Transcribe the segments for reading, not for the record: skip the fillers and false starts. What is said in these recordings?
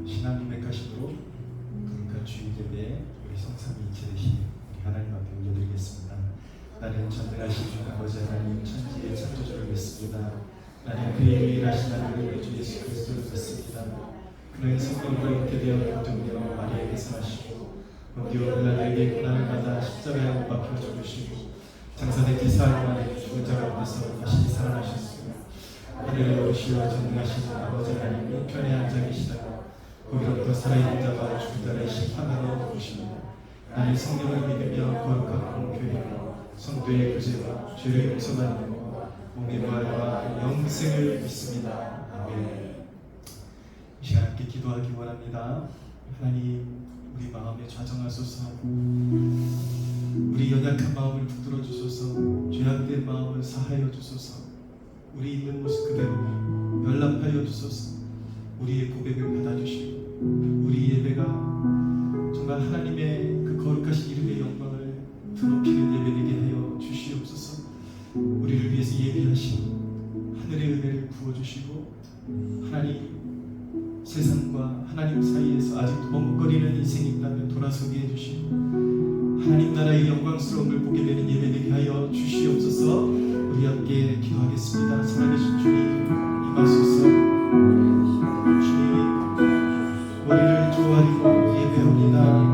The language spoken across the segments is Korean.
신앙 고백하심으로 거룩한 주일 예배에 우리 성삼위일체 되신 우리 하나님 앞에 올려드리겠습니다. 나는 전능하신 주 아버지 하나님 천지의 창조주를 믿습니다. 나는 그의 유일하신 아들 주 예수 그리스도를 믿습니다. 그는 성령으로 잉태되어 공중되어 마리아에게서 나시고 본디오 빌라도에게 고난을 받아 십자가에 못 박혀 죽으시고 장사된 지 사흘 만에 죽은 자 가운데서 다시 살아나셨으며 하늘에 오르시어 전능하신 아버지 하나님이 편에 앉아 계시다가 거기로부터 살아있는 자와 죽은 자를 심판하러 오시며 나는 성령을 믿으며 거룩한 공교회로 성도의 구제와 죄를 용서받는 몸의 부활과 영생을 믿습니다. 아멘. 이 시간 함께 기도하기 원합니다. 하나님, 우리 마음에 좌정하소서. 우리 연약한 마음을 붙들어 주소서. 죄악된 마음을 사하여 주소서. 우리 있는 모습 그대로 연락하여 주소서. 우리의 고백을 받아주시고 우리 예배가 정말 하나님의 그 거룩하신 이름의 영광을 드높이는 예배 되게 하여 주시옵소서. 우리를 위해서 예비하신 하늘의 은혜를 부어주시고 하나님 세상과 하나님 사이에서 아직도 머뭇거리는 인생이 있다면 돌아서게 해주시고 하나님 나라의 영광스러움을 보게 되는 예배 되게 하여 주시옵소서. 우리 함께 기도하겠습니다. 살아계신 주님 임하소서. 주님 우리를 좋아하고 예배합니다.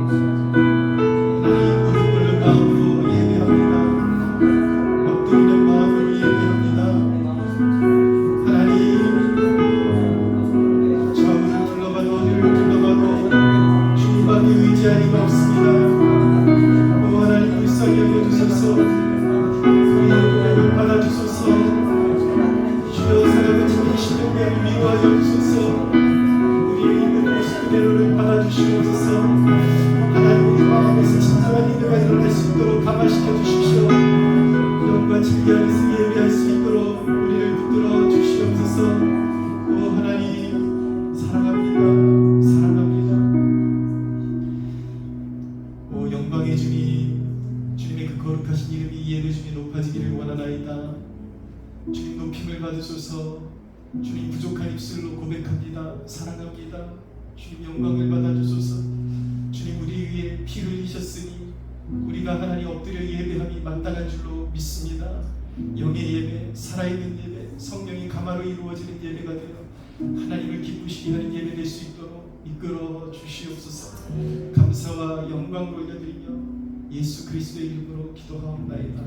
주님 부족한 입술로 고백합니다. 사랑합니다. 주님 영광을 받아주소서. 주님 우리 위에 피 흘리셨으니 우리가 하나님 엎드려 예배함이 마땅한 줄로 믿습니다. 영의 예배, 살아있는 예배, 성령이 감화로 이루어지는 예배가 되어 하나님을 기쁘시게 하는 예배 될 수 있도록 이끌어 주시옵소서. 감사와 영광을 올려드리며 예수 그리스도의 이름으로 기도하옵나이다.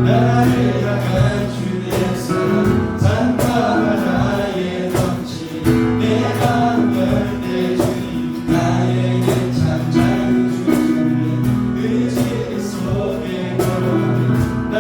나를 향한 주의 사랑 산바다에 넘치 내가 열대 주님 나에게 참 잘 주시네 그 질 속에 걸어가는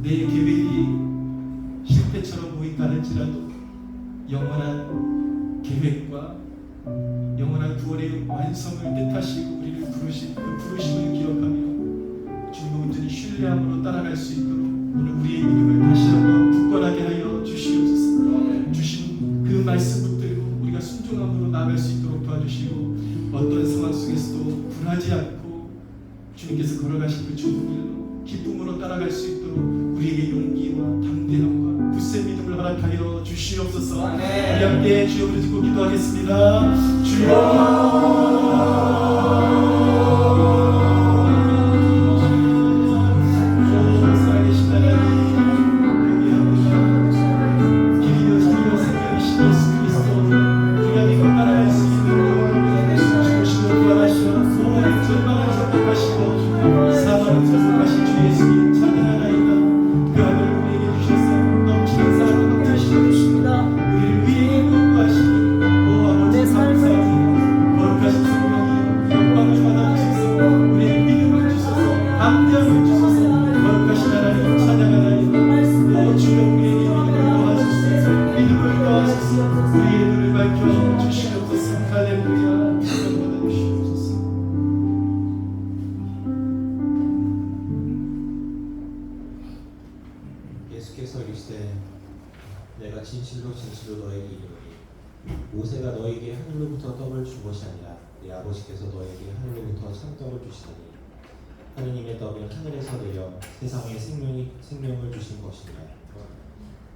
내 계획이 실패처럼 보인다 할지라도 영원한 계획과 영원한 구원의 완성을 뜻하시고 우리를 부르신 그 부르심을 기억하며 주님을 온전히 신뢰함으로 따라갈 수 있도록 오늘 우리의 믿음을 다시 한번 굳건하게 하여 주시옵소서. 주신 그 말씀 붙들고 우리가 순종함으로 나아갈 수 있도록 도와주시고 어떤 상황 속에서도 불하지 않고 주님께서 걸어가신 그 좋은 길로 기쁨으로 따라갈 수 있도록 우리에게 용기와 담대함과 굳센 믿음을 허락하여 주시옵소서. 우리 함께 주여 부르짖고 기도하겠습니다. 주여 예수께서 이르시되 내가 진실로 진실로 너에게 이르노니 모세가 너에게 하늘로부터 떡을 준 것이 아니라 내 아버지께서 너에게 하늘로부터 참떡을 주시더니 하느님의 떡은 하늘에서 내려 세상에 생명을 주신 것이니라.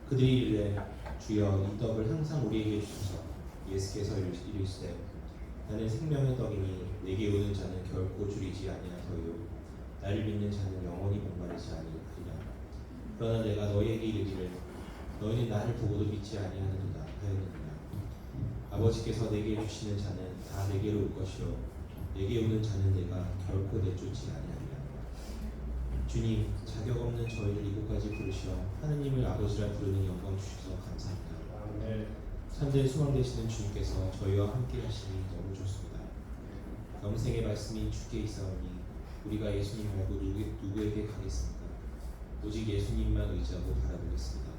그들이 이르되 주여 이 떡을 항상 우리에게 주소서. 예수께서 이르시되 나는 생명의 떡이니 내게 오는 자는 결코 줄이지 아니하더요 나를 믿는 자는 영원히 목마르지 아니하리라. 그러나 내가 너희에게 이르기를 너희는 나를 보고도 믿지 아니하느니라 하였느니라. 아버지께서 내게 주시는 자는 다 내게로 올 것이요 내게 오는 자는 내가 결코 내쫓지 아니하리라. 주님, 자격 없는 저희를 이곳까지 부르시어 하느님을 아버지라 부르는 영광 주셔서 감사합니다. 참된 소망 되시는 주님께서 저희와 함께 하시니 너무 좋습니다. 영생의 말씀이 주께 있사오니 우리가 예수님 말고 누구에게 가겠습니까? 오직 예수님만 의지하고 바라보겠습니다.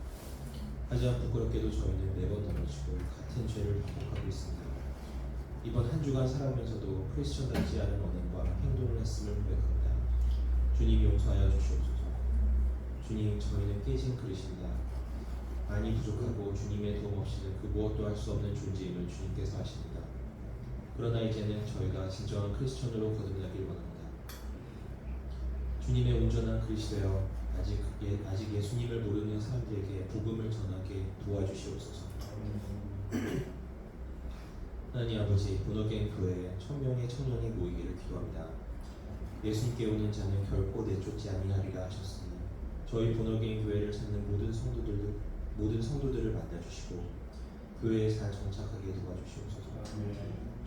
하지만 부끄럽게도 저희는 매번 넘어지고 같은 죄를 반복하고 있습니다. 이번 한 주간 살아가면서도 크리스천답지 않은 언행과 행동을 했음을 고백합니다. 주님 용서하여 주시옵소서. 주님, 저희는 깨진 그릇입니다. 많이 부족하고 주님의 도움 없이는 그 무엇도 할 수 없는 존재임을 주님께서 아십니다. 그러나 이제는 저희가 진정한 크리스천으로 거듭나길 원합니다. 주님의 온전한 그릇이 되어 아직 예수님을 모르는 사람들에게 복음을 전하게 도와주시옵소서. 하나님 아버지, 본어게임 교회에 1000명의 청년이 모이기를 기도합니다. 예수님께 오는 자는 결코 내쫓지 아니하리라 하셨으니 저희 본어게임 교회를 찾는 모든 성도들을 만나주시고 교회에 잘 정착하게 도와주시옵소서.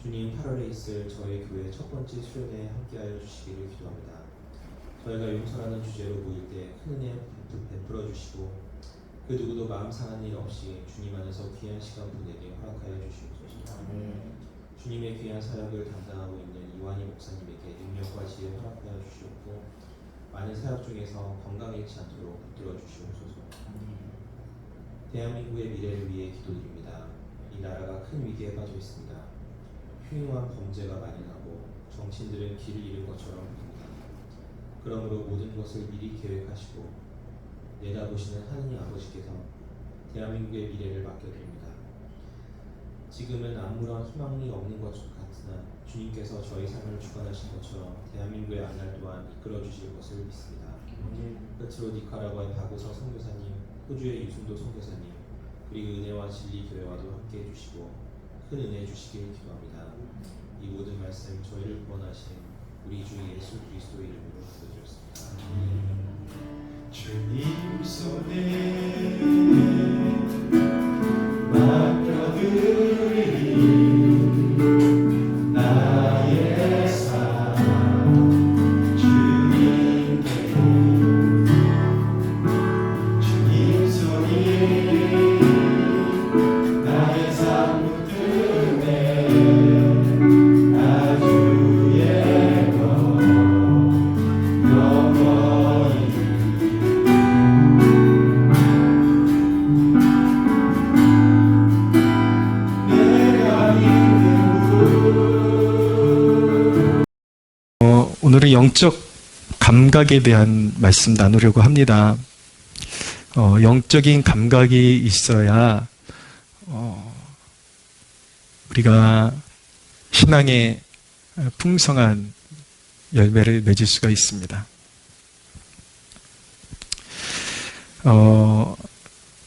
주님, 8월에 있을 저희 교회 첫 번째 수련회에 함께하여 주시기를 기도합니다. 저희가 용서라는 주제로 모일 때 큰 은혜 베풀어 주시고 그 누구도 마음 상한 일 없이 주님 안에서 귀한 시간 보내게 허락하여 주시옵소서. 주님의 귀한 사역을 담당하고 있는 이완희 목사님에게 능력과 지혜 허락하여 주시옵고 많은 사역 중에서 건강에 잃지 않도록 붙들어 주시옵소서. 대한민국의 미래를 위해 기도드립니다. 이 나라가 큰 위기에 빠져 있습니다. 흉흉한 범죄가 만연하고 정치인들은 길을 잃은 것처럼 보입니다. 그러므로 모든 것을 미리 계획하시고 내다보시는 하느님 아버지께서 대한민국의 미래를 맡겨드립니다. 지금은 아무런 희망이 없는 것 같으나 주님께서 저희 삶을 주관하신 것처럼 대한민국의 앞날 또한 이끌어 주실 것을 믿습니다. 끝으로 니카라과의 박우서 선교사님, 호주의 유순도 선교사님, 그리고 은혜와 진리 교회와도 함께 해주시고 큰 은혜 주시길 기도합니다. 이 모든 말씀 저희를 구원하신 우리 주 예수 그리스도의 이름으로 기도드렸습니다. 주님 손에 맡겨드리니 나의 삶 주님께 주님 손이 나의 삶 붙들매 나 주의 것 영원히 오늘은 영적 감각에 대한 말씀 나누려고 합니다. 영적인 감각이 있어야 우리가 신앙의 풍성한 열매를 맺을 수가 있습니다.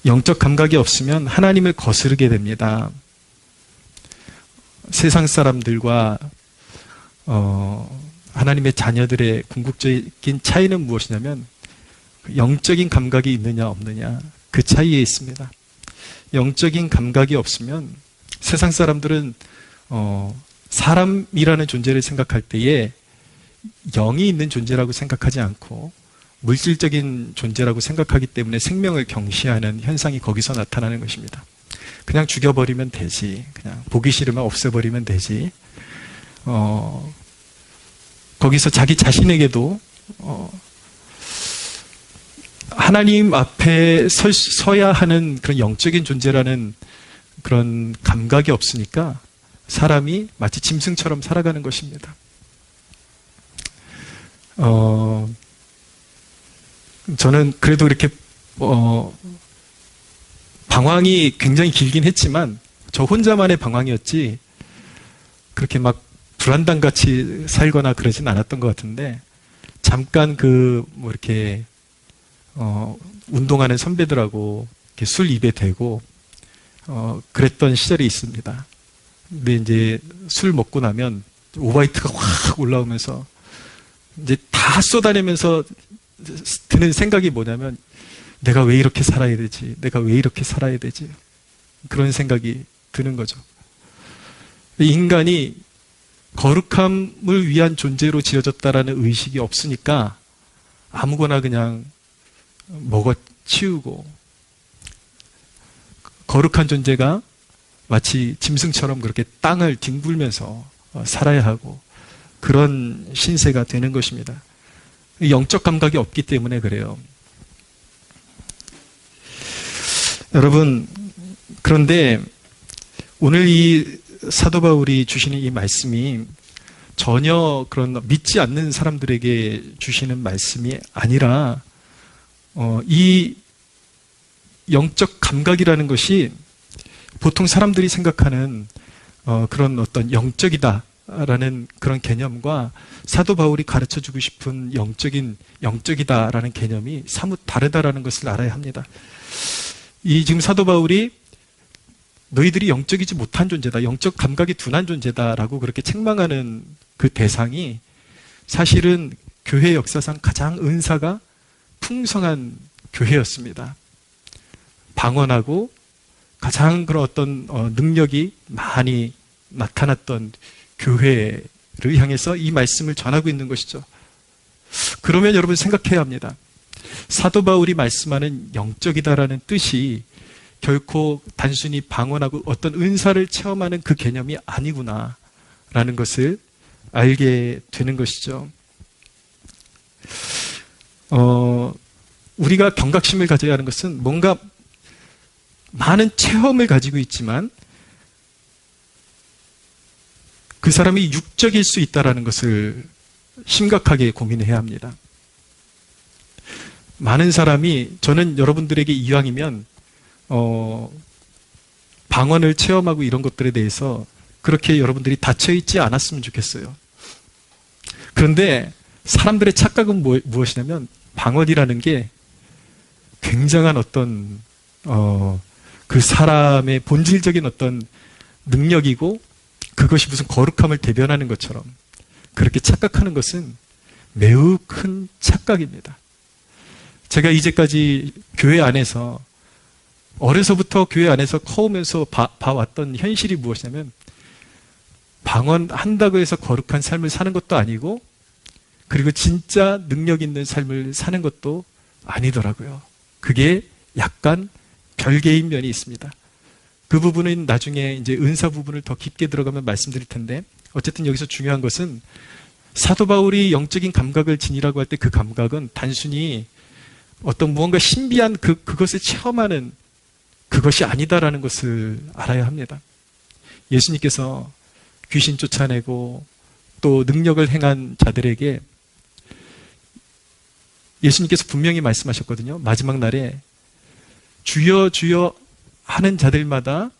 영적 감각이 없으면 하나님을 거스르게 됩니다. 세상 사람들과 하나님의 자녀들의 궁극적인 차이는 무엇이냐면 영적인 감각이 있느냐 없느냐 그 차이에 있습니다. 영적인 감각이 없으면 세상 사람들은 사람이라는 존재를 생각할 때에 영이 있는 존재라고 생각하지 않고 물질적인 존재라고 생각하기 때문에 생명을 경시하는 현상이 거기서 나타나는 것입니다. 그냥 죽여버리면 되지, 그냥 보기 싫으면 없애버리면 되지, 거기서 자기 자신에게도 하나님 앞에 서야 하는 그런 영적인 존재라는 그런 감각이 없으니까 사람이 마치 짐승처럼 살아가는 것입니다. 저는 그래도 이렇게 방황이 굉장히 길긴 했지만 저 혼자만의 방황이었지 그렇게 막 불안당같이 살거나 그러진 않았던 것 같은데 잠깐 이렇게 운동하는 선배들하고 이렇게 술 입에 대고 그랬던 시절이 있습니다. 근데 이제 술 먹고 나면 오바이트가 확 올라오면서 이제 다 쏟아내면서 드는 생각이 뭐냐면 내가 왜 이렇게 살아야 되지? 내가 왜 이렇게 살아야 되지? 그런 생각이 드는 거죠. 인간이 거룩함을 위한 존재로 지어졌다라는 의식이 없으니까 아무거나 그냥 먹어치우고 거룩한 존재가 마치 짐승처럼 그렇게 땅을 뒹굴면서 살아야 하고 그런 신세가 되는 것입니다. 영적 감각이 없기 때문에 그래요. 여러분, 그런데 오늘 이 사도 바울이 주시는 이 말씀이 전혀 그런 믿지 않는 사람들에게 주시는 말씀이 아니라 이 영적 감각이라는 것이 보통 사람들이 생각하는 그런 어떤 영적이다라는 그런 개념과 사도 바울이 가르쳐주고 싶은 영적이다라는 개념이 사뭇 다르다라는 것을 알아야 합니다. 지금 사도 바울이 너희들이 영적이지 못한 존재다, 영적 감각이 둔한 존재다라고 그렇게 책망하는 그 대상이 사실은 교회 역사상 가장 은사가 풍성한 교회였습니다. 방언하고 가장 그런 어떤 능력이 많이 나타났던 교회를 향해서 이 말씀을 전하고 있는 것이죠. 그러면 여러분 생각해야 합니다. 사도 바울이 말씀하는 영적이다라는 뜻이 결코 단순히 방언하고 어떤 은사를 체험하는 그 개념이 아니구나라는 것을 알게 되는 것이죠. 우리가 경각심을 가져야 하는 것은 뭔가 많은 체험을 가지고 있지만 그 사람이 육적일 수 있다는 것을 심각하게 고민해야 합니다. 많은 사람이, 저는 여러분들에게 이왕이면 방언을 체험하고 이런 것들에 대해서 그렇게 여러분들이 닫혀있지 않았으면 좋겠어요. 그런데 사람들의 착각은 무엇이냐면 방언이라는 게 굉장한 어떤 그 사람의 본질적인 어떤 능력이고 그것이 무슨 거룩함을 대변하는 것처럼 그렇게 착각하는 것은 매우 큰 착각입니다. 제가 이제까지 교회 안에서 어려서부터 교회 안에서 커오면서 봐왔던 현실이 무엇이냐면 방언한다고 해서 거룩한 삶을 사는 것도 아니고 그리고 진짜 능력 있는 삶을 사는 것도 아니더라고요. 그게 약간 별개인 면이 있습니다. 그 부분은 나중에 이제 은사 부분을 더 깊게 들어가면 말씀드릴 텐데 어쨌든 여기서 중요한 것은 사도 바울이 영적인 감각을 지니라고 할 때 그 감각은 단순히 어떤 무언가 신비한 그것을 체험하는 그것이 아니다라는 것을 알아야 합니다. 예수님께서 귀신 쫓아내고 또 능력을 행한 자들에게 예수님께서 분명히 말씀하셨거든요. 마지막 날에 주여 주여 하는 자들마다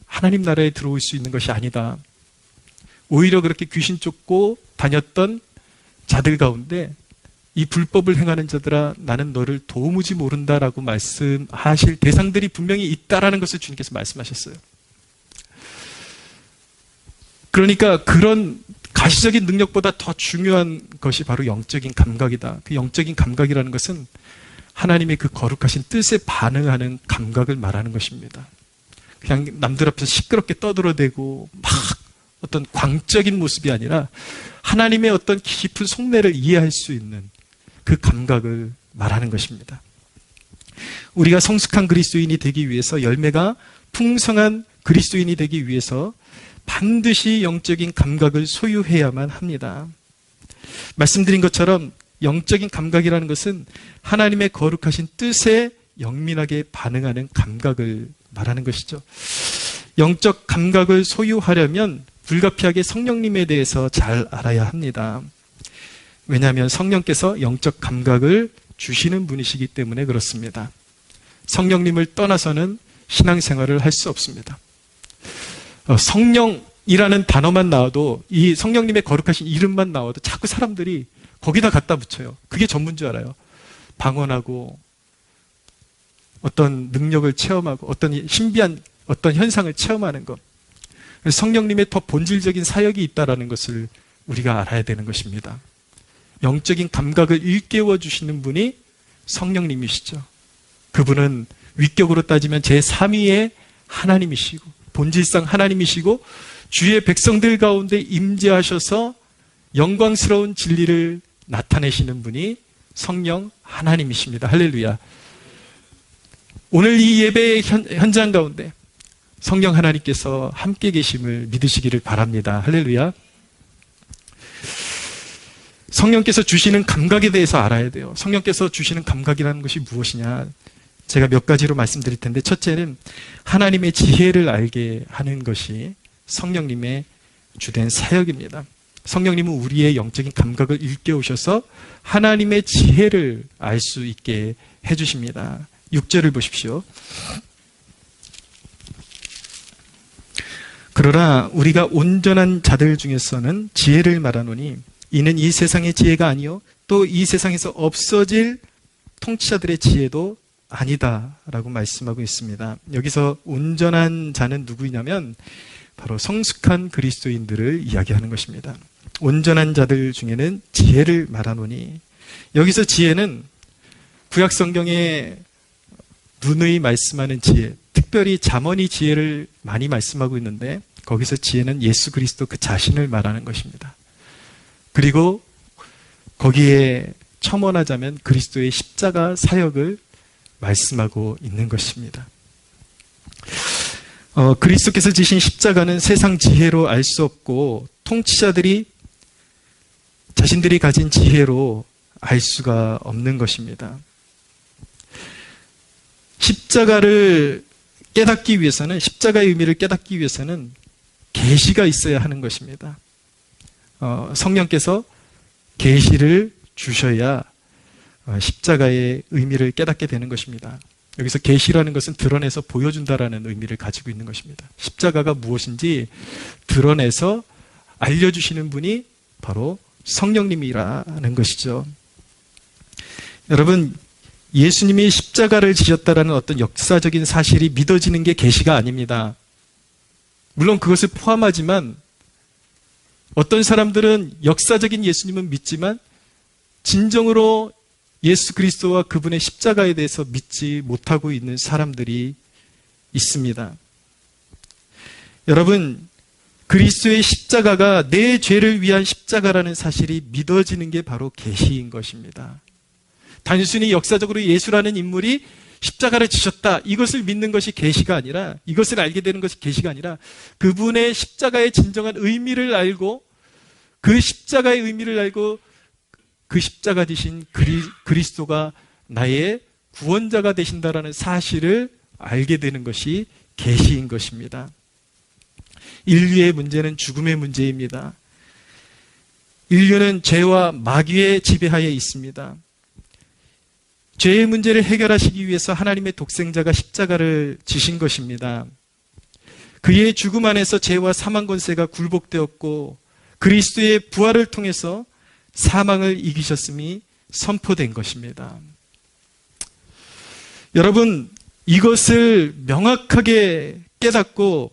하나님 나라에 들어올 수 있는 것이 아니다. 오히려 그렇게 귀신 쫓고 다녔던 자들 가운데 이 불법을 행하는 자들아 나는 너를 도무지 모른다라고 말씀하실 대상들이 분명히 있다라는 것을 주님께서 말씀하셨어요. 그러니까 그런 가시적인 능력보다 더 중요한 것이 바로 영적인 감각이다. 그 영적인 감각이라는 것은 하나님의 그 거룩하신 뜻에 반응하는 감각을 말하는 것입니다. 그냥 남들 앞에서 시끄럽게 떠들어대고 막 어떤 광적인 모습이 아니라 하나님의 어떤 깊은 속내를 이해할 수 있는 그 감각을 말하는 것입니다. 우리가 성숙한 그리스도인이 되기 위해서, 열매가 풍성한 그리스도인이 되기 위해서 반드시 영적인 감각을 소유해야만 합니다. 말씀드린 것처럼 영적인 감각이라는 것은 하나님의 거룩하신 뜻에 영민하게 반응하는 감각을 말하는 것이죠. 영적 감각을 소유하려면 불가피하게 성령님에 대해서 잘 알아야 합니다. 왜냐하면 성령께서 영적 감각을 주시는 분이시기 때문에 그렇습니다. 성령님을 떠나서는 신앙생활을 할 수 없습니다. 성령이라는 단어만 나와도, 이 성령님의 거룩하신 이름만 나와도 자꾸 사람들이 거기다 갖다 붙여요. 그게 전부인 줄 알아요. 방언하고 어떤 능력을 체험하고 어떤 신비한 어떤 현상을 체험하는 것. 성령님의 더 본질적인 사역이 있다는 것을 우리가 알아야 되는 것입니다. 영적인 감각을 일깨워 주시는 분이 성령님이시죠. 그분은 위격으로 따지면 제3위의 하나님이시고 본질상 하나님이시고 주의 백성들 가운데 임재하셔서 영광스러운 진리를 나타내시는 분이 성령 하나님이십니다. 할렐루야. 오늘 이 예배의 현장 가운데 성령 하나님께서 함께 계심을 믿으시기를 바랍니다. 할렐루야. 성령께서 주시는 감각에 대해서 알아야 돼요. 성령께서 주시는 감각이라는 것이 무엇이냐? 제가 몇 가지로 말씀드릴 텐데, 첫째는 하나님의 지혜를 알게 하는 것이 성령님의 주된 사역입니다. 성령님은 우리의 영적인 감각을 일깨우셔서 하나님의 지혜를 알 수 있게 해주십니다. 6절을 보십시오. 그러나 우리가 온전한 자들 중에서는 지혜를 말하노니 이는 이 세상의 지혜가 아니요 또 이 세상에서 없어질 통치자들의 지혜도 아니다라고 말씀하고 있습니다. 여기서 온전한 자는 누구냐면 바로 성숙한 그리스도인들을 이야기하는 것입니다. 온전한 자들 중에는 지혜를 말하노니, 여기서 지혜는 구약 성경에 누누이 말씀하는 지혜, 특별히 잠언이 지혜를 많이 말씀하고 있는데 거기서 지혜는 예수 그리스도 그 자신을 말하는 것입니다. 그리고 거기에 첨언하자면 그리스도의 십자가 사역을 말씀하고 있는 것입니다. 그리스도께서 지신 십자가는 세상 지혜로 알 수 없고 통치자들이 자신들이 가진 지혜로 알 수가 없는 것입니다. 십자가를 깨닫기 위해서는, 십자가의 의미를 깨닫기 위해서는 계시가 있어야 하는 것입니다. 성령께서 계시를 주셔야 십자가의 의미를 깨닫게 되는 것입니다. 여기서 계시라는 것은 드러내서 보여준다라는 의미를 가지고 있는 것입니다. 십자가가 무엇인지 드러내서 알려주시는 분이 바로 성령님이라는 것이죠. 여러분, 예수님이 십자가를 지셨다라는 어떤 역사적인 사실이 믿어지는 게 계시가 아닙니다. 물론 그것을 포함하지만 어떤 사람들은 역사적인 예수님은 믿지만 진정으로 예수 그리스도와 그분의 십자가에 대해서 믿지 못하고 있는 사람들이 있습니다. 여러분, 그리스도의 십자가가 내 죄를 위한 십자가라는 사실이 믿어지는 게 바로 계시인 것입니다. 단순히 역사적으로 예수라는 인물이 십자가를 지셨다, 이것을 믿는 것이 계시가 아니라, 이것을 알게 되는 것이 계시가 아니라 그분의 십자가의 진정한 의미를 알고 그 십자가의 의미를 알고 그 십자가 되신 그리스도가 나의 구원자가 되신다라는 사실을 알게 되는 것이 계시인 것입니다. 인류의 문제는 죽음의 문제입니다. 인류는 죄와 마귀의 지배하에 있습니다. 죄의 문제를 해결하시기 위해서 하나님의 독생자가 십자가를 지신 것입니다. 그의 죽음 안에서 죄와 사망 권세가 굴복되었고 그리스도의 부활을 통해서 사망을 이기셨음이 선포된 것입니다. 여러분, 이것을 명확하게 깨닫고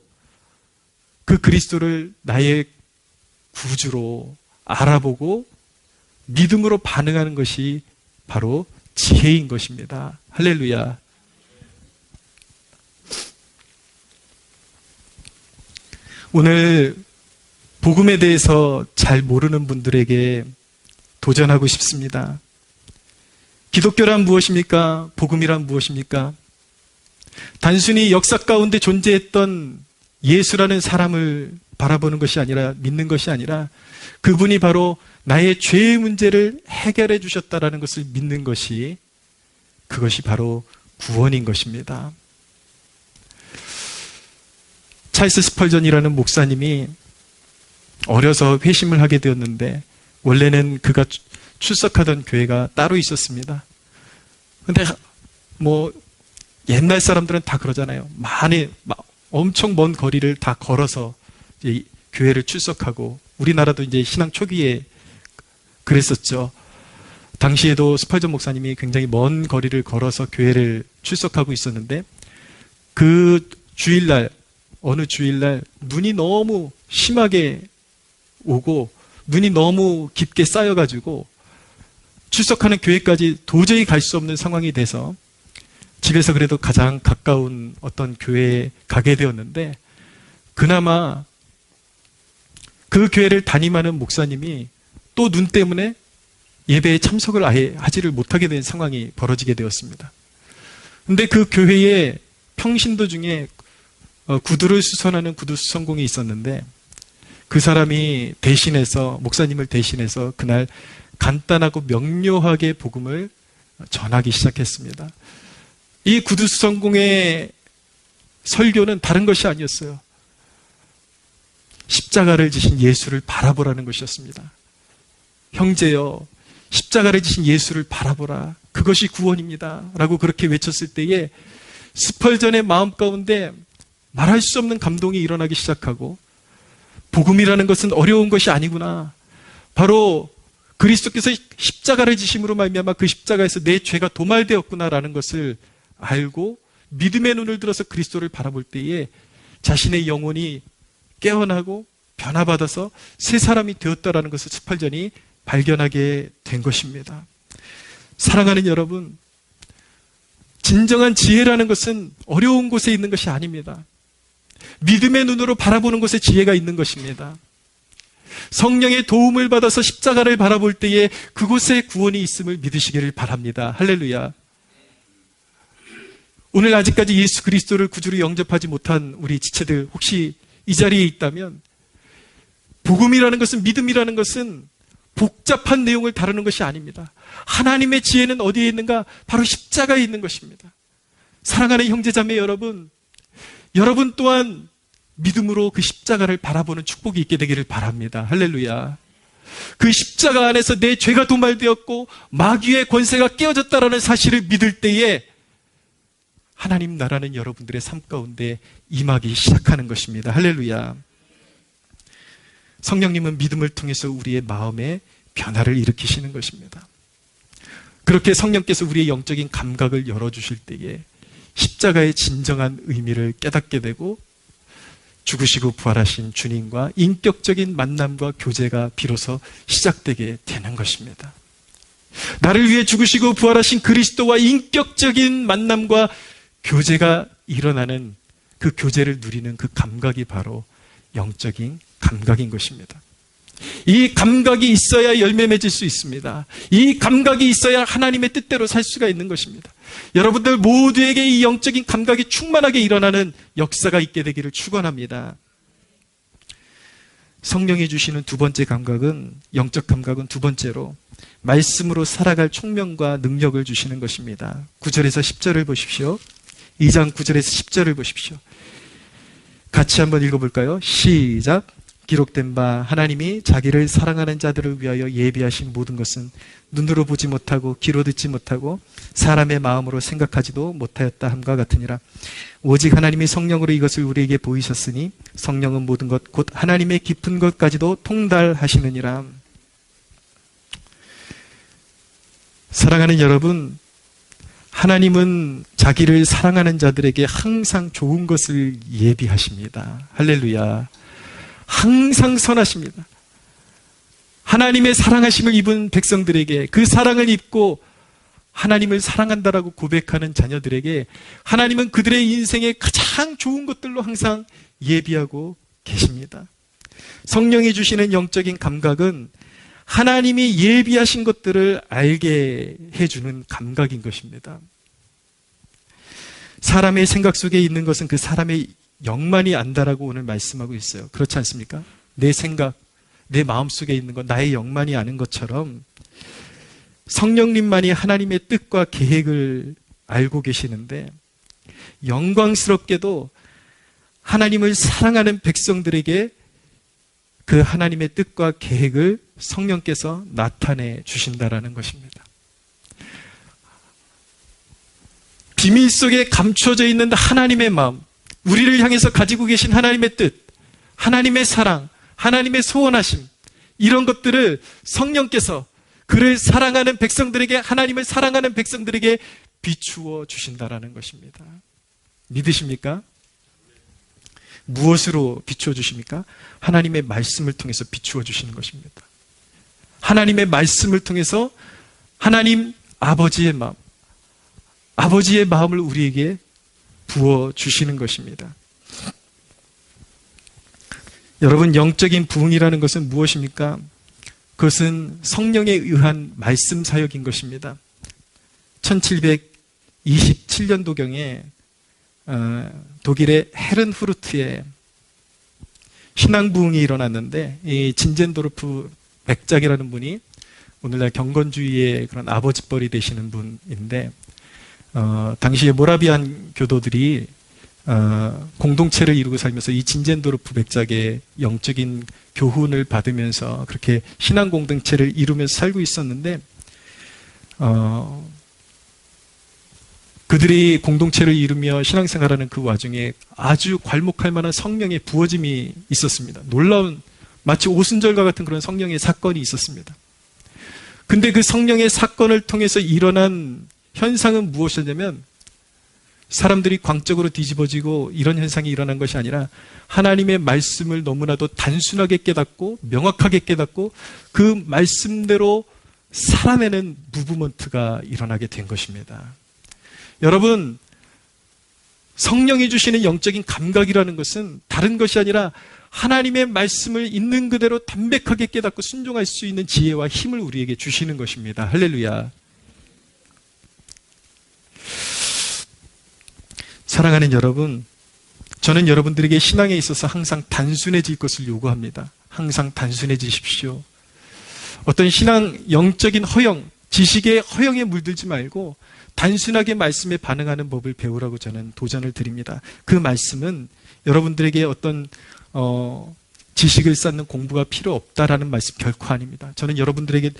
그 그리스도를 나의 구주로 알아보고 믿음으로 반응하는 것이 바로 지혜인 것입니다. 할렐루야. 오늘 복음에 대해서 잘 모르는 분들에게 도전하고 싶습니다. 기독교란 무엇입니까? 복음이란 무엇입니까? 단순히 역사 가운데 존재했던 예수라는 사람을 바라보는 것이 아니라, 믿는 것이 아니라 그분이 바로 나의 죄의 문제를 해결해 주셨다라는 것을 믿는 것이, 그것이 바로 구원인 것입니다. 찰스 스펄전이라는 목사님이 어려서 회심을 하게 되었는데, 원래는 그가 출석하던 교회가 따로 있었습니다. 근데 옛날 사람들은 다 그러잖아요. 엄청 먼 거리를 다 걸어서 이제 교회를 출석하고, 우리나라도 이제 신앙 초기에 그랬었죠. 당시에도 스펄전 목사님이 굉장히 먼 거리를 걸어서 교회를 출석하고 있었는데, 그 주일날, 어느 주일날 눈이 너무 심하게 오고 눈이 너무 깊게 쌓여가지고 출석하는 교회까지 도저히 갈 수 없는 상황이 돼서 집에서 그래도 가장 가까운 어떤 교회에 가게 되었는데, 그나마 그 교회를 담임하는 목사님이 또 눈 때문에 예배에 참석을 아예 하지를 못하게 된 상황이 벌어지게 되었습니다. 근데 그 교회에 평신도 중에 구두를 수선하는 구두 수선공이 있었는데, 그 사람이 대신해서, 목사님을 대신해서 그날 간단하고 명료하게 복음을 전하기 시작했습니다. 이 구두 수선공의 설교는 다른 것이 아니었어요. 십자가를 지신 예수를 바라보라는 것이었습니다. 형제여, 십자가를 지신 예수를 바라보라. 그것이 구원입니다. 라고 그렇게 외쳤을 때에 스펄전의 마음 가운데 말할 수 없는 감동이 일어나기 시작하고, 복음이라는 것은 어려운 것이 아니구나. 바로 그리스도께서 십자가를 지심으로 말미암아 그 십자가에서 내 죄가 도말되었구나라는 것을 알고 믿음의 눈을 들어서 그리스도를 바라볼 때에 자신의 영혼이 깨어나고 변화받아서 새 사람이 되었다라는 것을 스펄전이 발견하게 된 것입니다. 사랑하는 여러분, 진정한 지혜라는 것은 어려운 곳에 있는 것이 아닙니다. 믿음의 눈으로 바라보는 곳에 지혜가 있는 것입니다. 성령의 도움을 받아서 십자가를 바라볼 때에 그곳에 구원이 있음을 믿으시기를 바랍니다. 할렐루야. 오늘 아직까지 예수 그리스도를 구주로 영접하지 못한 우리 지체들 혹시 이 자리에 있다면, 복음이라는 것은, 믿음이라는 것은 복잡한 내용을 다루는 것이 아닙니다. 하나님의 지혜는 어디에 있는가? 바로 십자가에 있는 것입니다. 사랑하는 형제자매 여러분, 여러분 또한 믿음으로 그 십자가를 바라보는 축복이 있게 되기를 바랍니다. 할렐루야. 그 십자가 안에서 내 죄가 도말되었고 마귀의 권세가 깨어졌다라는 사실을 믿을 때에 하나님 나라는 여러분들의 삶 가운데 임하기 시작하는 것입니다. 할렐루야. 성령님은 믿음을 통해서 우리의 마음에 변화를 일으키시는 것입니다. 그렇게 성령께서 우리의 영적인 감각을 열어주실 때에 십자가의 진정한 의미를 깨닫게 되고, 죽으시고 부활하신 주님과 인격적인 만남과 교제가 비로소 시작되게 되는 것입니다. 나를 위해 죽으시고 부활하신 그리스도와 인격적인 만남과 교제가 일어나는, 그 교제를 누리는 그 감각이 바로 영적인 감각인 것입니다. 이 감각이 있어야 열매 맺을 수 있습니다. 이 감각이 있어야 하나님의 뜻대로 살 수가 있는 것입니다. 여러분들 모두에게 이 영적인 감각이 충만하게 일어나는 역사가 있게 되기를 축원합니다. 성령이 주시는 두 번째 감각은, 영적 감각은 두 번째로 말씀으로 살아갈 총명과 능력을 주시는 것입니다. 9절에서 10절을 보십시오. 2장 9절에서 10절을 보십시오. 같이 한번 읽어볼까요? 시작. 기록된 바 하나님이 자기를 사랑하는 자들을 위하여 예비하신 모든 것은 눈으로 보지 못하고 귀로 듣지 못하고 사람의 마음으로 생각하지도 못하였다 함과 같으니라. 오직 하나님이 성령으로 이것을 우리에게 보이셨으니 성령은 모든 것 곧 하나님의 깊은 것까지도 통달하시느니라. 사랑하는 여러분, 하나님은 자기를 사랑하는 자들에게 항상 좋은 것을 예비하십니다. 할렐루야. 항상 선하십니다. 하나님의 사랑하심을 입은 백성들에게, 그 사랑을 입고 하나님을 사랑한다라고 고백하는 자녀들에게 하나님은 그들의 인생에 가장 좋은 것들로 항상 예비하고 계십니다. 성령이 주시는 영적인 감각은 하나님이 예비하신 것들을 알게 해주는 감각인 것입니다. 사람의 생각 속에 있는 것은 그 사람의 영만이 안다라고 오늘 말씀하고 있어요. 그렇지 않습니까? 내 생각, 내 마음속에 있는 것, 나의 영만이 아는 것처럼 성령님만이 하나님의 뜻과 계획을 알고 계시는데, 영광스럽게도 하나님을 사랑하는 백성들에게 그 하나님의 뜻과 계획을 성령께서 나타내 주신다라는 것입니다. 비밀 속에 감춰져 있는 하나님의 마음, 우리를 향해서 가지고 계신 하나님의 뜻, 하나님의 사랑, 하나님의 소원하심, 이런 것들을 성령께서 그를 사랑하는 백성들에게, 하나님을 사랑하는 백성들에게 비추어 주신다라는 것입니다. 믿으십니까? 무엇으로 비추어 주십니까? 하나님의 말씀을 통해서 비추어 주시는 것입니다. 하나님의 말씀을 통해서 하나님 아버지의 마음, 아버지의 마음을 우리에게 부어 주시는 것입니다. 여러분, 영적인 부흥이라는 것은 무엇입니까? 그것은 성령에 의한 말씀 사역인 것입니다. 1727년도경에 독일의 헤른후르트에 신앙 부흥이 일어났는데, 이 진젠도르프 백작이라는 분이 오늘날 경건주의의 그런 아버지뻘이 되시는 분인데, 당시에 모라비안 교도들이 공동체를 이루고 살면서 이 진젠도르프 백작의 영적인 교훈을 받으면서 그렇게 신앙 공동체를 이루면서 살고 있었는데, 그들이 공동체를 이루며 신앙생활하는 그 와중에 아주 괄목할 만한 성령의 부어짐이 있었습니다. 놀라운, 마치 오순절과 같은 그런 성령의 사건이 있었습니다. 근데 그 성령의 사건을 통해서 일어난 현상은 무엇이었냐면, 사람들이 광적으로 뒤집어지고 이런 현상이 일어난 것이 아니라 하나님의 말씀을 너무나도 단순하게 깨닫고 명확하게 깨닫고 그 말씀대로 살아내는 무브먼트가 일어나게 된 것입니다. 여러분, 성령이 주시는 영적인 감각이라는 것은 다른 것이 아니라 하나님의 말씀을 있는 그대로 담백하게 깨닫고 순종할 수 있는 지혜와 힘을 우리에게 주시는 것입니다. 할렐루야. 사랑하는 여러분, 저는 여러분들에게 신앙에 있어서 항상 단순해질 것을 요구합니다. 항상 단순해지십시오. 어떤 신앙, 영적인 허영, 지식의 허영에 물들지 말고 단순하게 말씀에 반응하는 법을 배우라고 저는 도전을 드립니다. 그 말씀은 여러분들에게 어떤 지식을 쌓는 공부가 필요 없다라는 말씀 결코 아닙니다. 저는 여러분들에게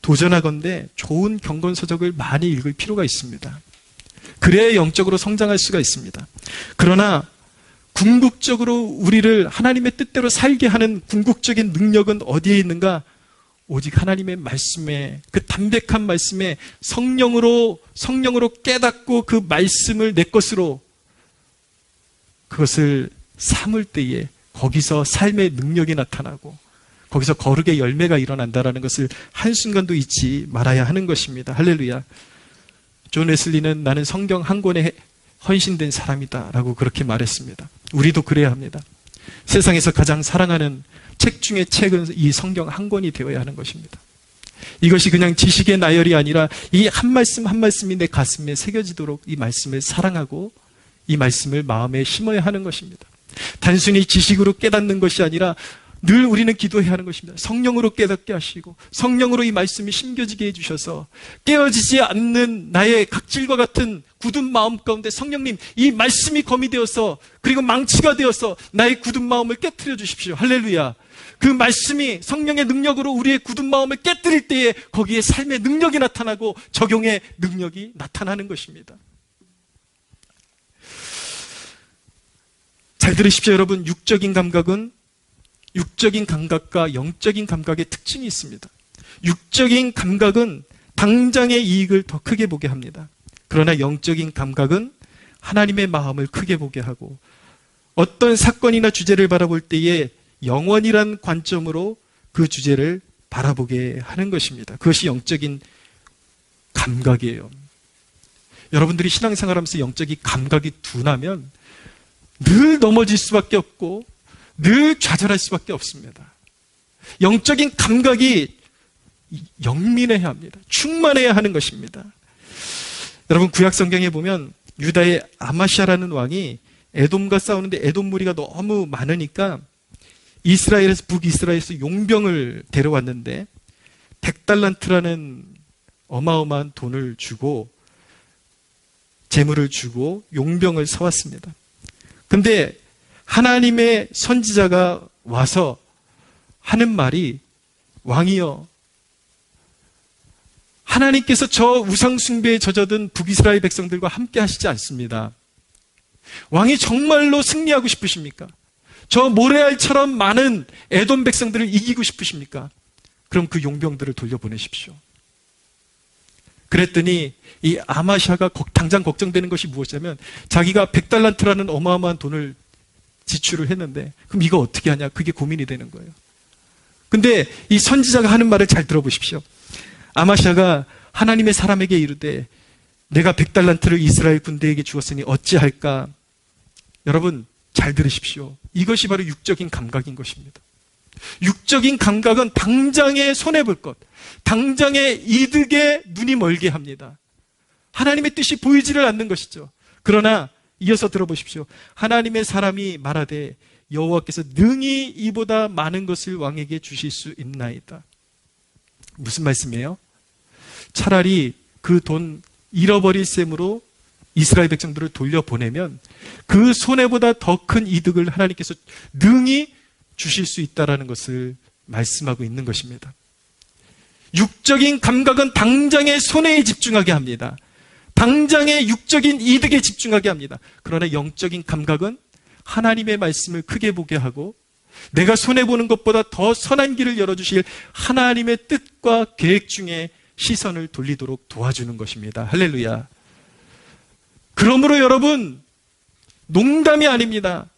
도전하건대 좋은 경건서적을 많이 읽을 필요가 있습니다. 그래야 영적으로 성장할 수가 있습니다. 그러나 궁극적으로 우리를 하나님의 뜻대로 살게 하는 궁극적인 능력은 어디에 있는가? 오직 하나님의 말씀에, 그 담백한 말씀에 성령으로 깨닫고 그 말씀을 내 것으로 그것을 삼을 때에 거기서 삶의 능력이 나타나고 거기서 거룩의 열매가 일어난다라는 것을 한순간도 잊지 말아야 하는 것입니다. 할렐루야. 존 웨슬리는 나는 성경 한 권에 헌신된 사람이다 라고 그렇게 말했습니다. 우리도 그래야 합니다. 세상에서 가장 사랑하는 책 중에 책은 이 성경 한 권이 되어야 하는 것입니다. 이것이 그냥 지식의 나열이 아니라 이 한 말씀 한 말씀이 내 가슴에 새겨지도록 이 말씀을 사랑하고 이 말씀을 마음에 심어야 하는 것입니다. 단순히 지식으로 깨닫는 것이 아니라 늘 우리는 기도해야 하는 것입니다. 성령으로 깨닫게 하시고 성령으로 이 말씀이 심겨지게 해주셔서 깨어지지 않는 나의 각질과 같은 굳은 마음 가운데 성령님 이 말씀이 검이 되어서 그리고 망치가 되어서 나의 굳은 마음을 깨트려 주십시오. 할렐루야. 그 말씀이 성령의 능력으로 우리의 굳은 마음을 깨뜨릴 때에 거기에 삶의 능력이 나타나고 적용의 능력이 나타나는 것입니다. 잘 들으십시오, 여러분. 육적인 감각과 영적인 감각의 특징이 있습니다. 육적인 감각은 당장의 이익을 더 크게 보게 합니다. 그러나 영적인 감각은 하나님의 마음을 크게 보게 하고 어떤 사건이나 주제를 바라볼 때에 영원이란 관점으로 그 주제를 바라보게 하는 것입니다. 그것이 영적인 감각이에요. 여러분들이 신앙생활하면서 영적인 감각이 둔하면 늘 넘어질 수밖에 없고 늘 좌절할 수밖에 없습니다. 영적인 감각이 영민해야 합니다. 충만해야 하는 것입니다. 여러분 구약 성경에 보면 유다의 아마시아라는 왕이 에돔과 싸우는데 에돔 무리가 너무 많으니까 북이스라엘에서 용병을 데려왔는데 100달란트라는 어마어마한 돈을 주고 재물을 주고 용병을 사왔습니다. 근데 하나님의 선지자가 와서 하는 말이 왕이여 하나님께서 저 우상숭배에 젖어든 북이스라엘 백성들과 함께 하시지 않습니다. 왕이 정말로 승리하고 싶으십니까? 저 모래알처럼 많은 에돔 백성들을 이기고 싶으십니까? 그럼 그 용병들을 돌려보내십시오. 그랬더니 이 아마샤가 당장 걱정되는 것이 무엇이냐면 자기가 100달란트라는 어마어마한 돈을 지출을 했는데 그럼 이거 어떻게 하냐? 그게 고민이 되는 거예요. 근데 이 선지자가 하는 말을 잘 들어보십시오. 아마샤가 하나님의 사람에게 이르되 내가 100달란트를 이스라엘 군대에게 주었으니 어찌할까? 여러분 잘 들으십시오. 이것이 바로 육적인 감각인 것입니다. 육적인 감각은 당장에 손해볼 것, 당장의 이득에 눈이 멀게 합니다. 하나님의 뜻이 보이지를 않는 것이죠. 그러나 이어서 들어보십시오. 하나님의 사람이 말하되 여호와께서 능히 이보다 많은 것을 왕에게 주실 수 있나이다. 무슨 말씀이에요? 차라리 그 돈 잃어버릴 셈으로 이스라엘 백성들을 돌려보내면 그 손해보다 더 큰 이득을 하나님께서 능히 주실 수 있다는 것을 말씀하고 있는 것입니다. 육적인 감각은 당장의 손해에 집중하게 합니다. 당장의 육적인 이득에 집중하게 합니다. 그러나 영적인 감각은 하나님의 말씀을 크게 보게 하고 내가 손해보는 것보다 더 선한 길을 열어주실 하나님의 뜻과 계획 중에 시선을 돌리도록 도와주는 것입니다. 할렐루야. 그러므로 여러분 농담이 아닙니다.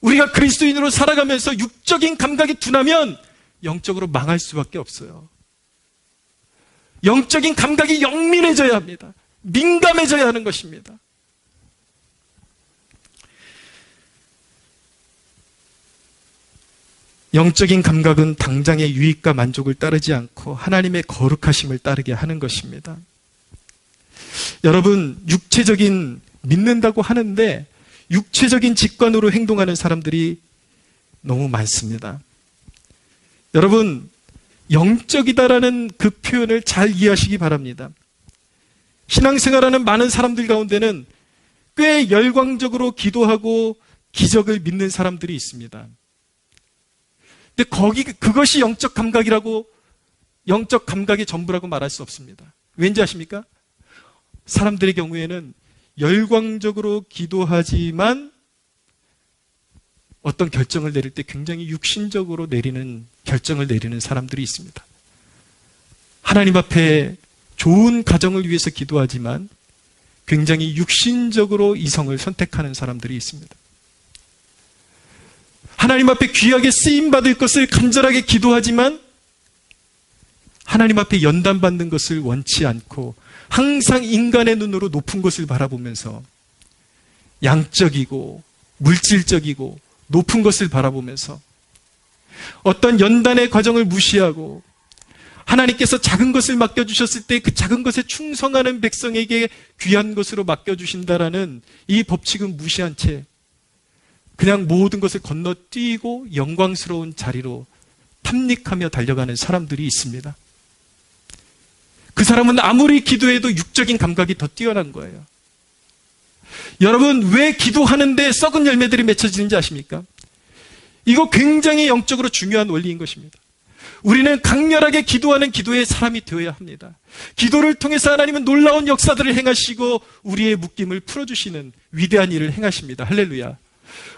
우리가 그리스도인으로 살아가면서 육적인 감각이 둔하면 영적으로 망할 수밖에 없어요. 영적인 감각이 영민해져야 합니다. 민감해져야 하는 것입니다. 영적인 감각은 당장의 유익과 만족을 따르지 않고 하나님의 거룩하심을 따르게 하는 것입니다. 여러분, 육체적인 믿는다고 하는데 육체적인 직관으로 행동하는 사람들이 너무 많습니다. 여러분, 영적이다라는 그 표현을 잘 이해하시기 바랍니다. 신앙생활하는 많은 사람들 가운데는 꽤 열광적으로 기도하고 기적을 믿는 사람들이 있습니다. 근데 그것이 영적 감각이라고, 영적 감각의 전부라고 말할 수 없습니다. 왠지 아십니까? 사람들의 경우에는 열광적으로 기도하지만 어떤 결정을 내릴 때 굉장히 육신적으로 내리는 결정을 내리는 사람들이 있습니다. 하나님 앞에 좋은 가정을 위해서 기도하지만 굉장히 육신적으로 이성을 선택하는 사람들이 있습니다. 하나님 앞에 귀하게 쓰임받을 것을 간절하게 기도하지만 하나님 앞에 연단받는 것을 원치 않고 항상 인간의 눈으로 높은 것을 바라보면서 양적이고 물질적이고 높은 것을 바라보면서 어떤 연단의 과정을 무시하고 하나님께서 작은 것을 맡겨주셨을 때 그 작은 것에 충성하는 백성에게 귀한 것으로 맡겨주신다라는 이 법칙은 무시한 채 그냥 모든 것을 건너뛰고 영광스러운 자리로 탐닉하며 달려가는 사람들이 있습니다. 그 사람은 아무리 기도해도 육적인 감각이 더 뛰어난 거예요. 여러분, 왜 기도하는데 썩은 열매들이 맺혀지는지 아십니까? 이거 굉장히 영적으로 중요한 원리인 것입니다. 우리는 강렬하게 기도하는 기도의 사람이 되어야 합니다. 기도를 통해서 하나님은 놀라운 역사들을 행하시고 우리의 묶임을 풀어주시는 위대한 일을 행하십니다. 할렐루야.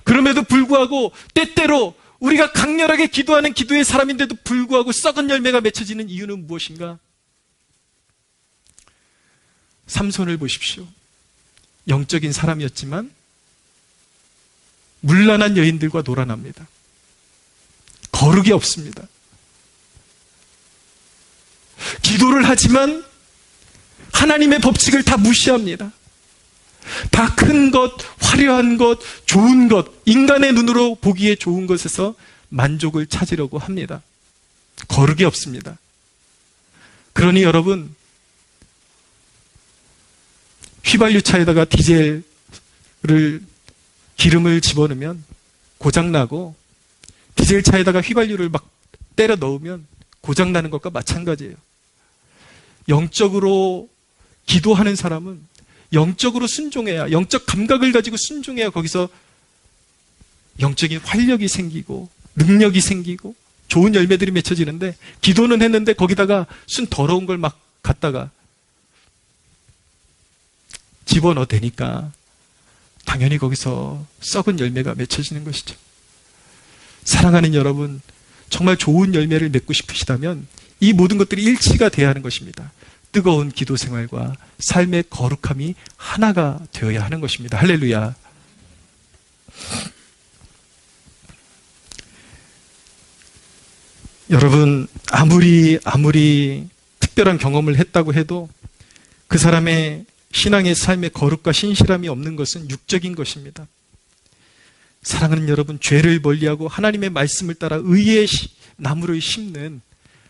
그럼에도 불구하고 때때로 우리가 강렬하게 기도하는 기도의 사람인데도 불구하고 썩은 열매가 맺혀지는 이유는 무엇인가? 삼손을 보십시오. 영적인 사람이었지만 문란한 여인들과 놀아납니다. 거룩이 없습니다. 기도를 하지만 하나님의 법칙을 다 무시합니다. 다 큰 것, 화려한 것, 좋은 것, 인간의 눈으로 보기에 좋은 것에서 만족을 찾으려고 합니다. 거룩이 없습니다. 그러니 여러분, 휘발유차에다가 기름을 집어넣으면 고장나고, 디젤차에다가 휘발유를 막 때려 넣으면 고장나는 것과 마찬가지예요. 영적으로 기도하는 사람은 영적으로 순종해야, 영적 감각을 가지고 순종해야 거기서 영적인 활력이 생기고 능력이 생기고 좋은 열매들이 맺혀지는데, 기도는 했는데 거기다가 순 더러운 걸 막 갖다가 집어넣어 대니까 당연히 거기서 썩은 열매가 맺혀지는 것이죠. 사랑하는 여러분, 정말 좋은 열매를 맺고 싶으시다면 이 모든 것들이 일치가 돼야 하는 것입니다. 뜨거운 기도 생활과 삶의 거룩함이 하나가 되어야 하는 것입니다. 할렐루야. 여러분, 아무리 특별한 경험을 했다고 해도 그 사람의 신앙의 삶의 거룩과 신실함이 없는 것은 육적인 것입니다. 사랑하는 여러분, 죄를 멀리하고 하나님의 말씀을 따라 의의 나무를 심는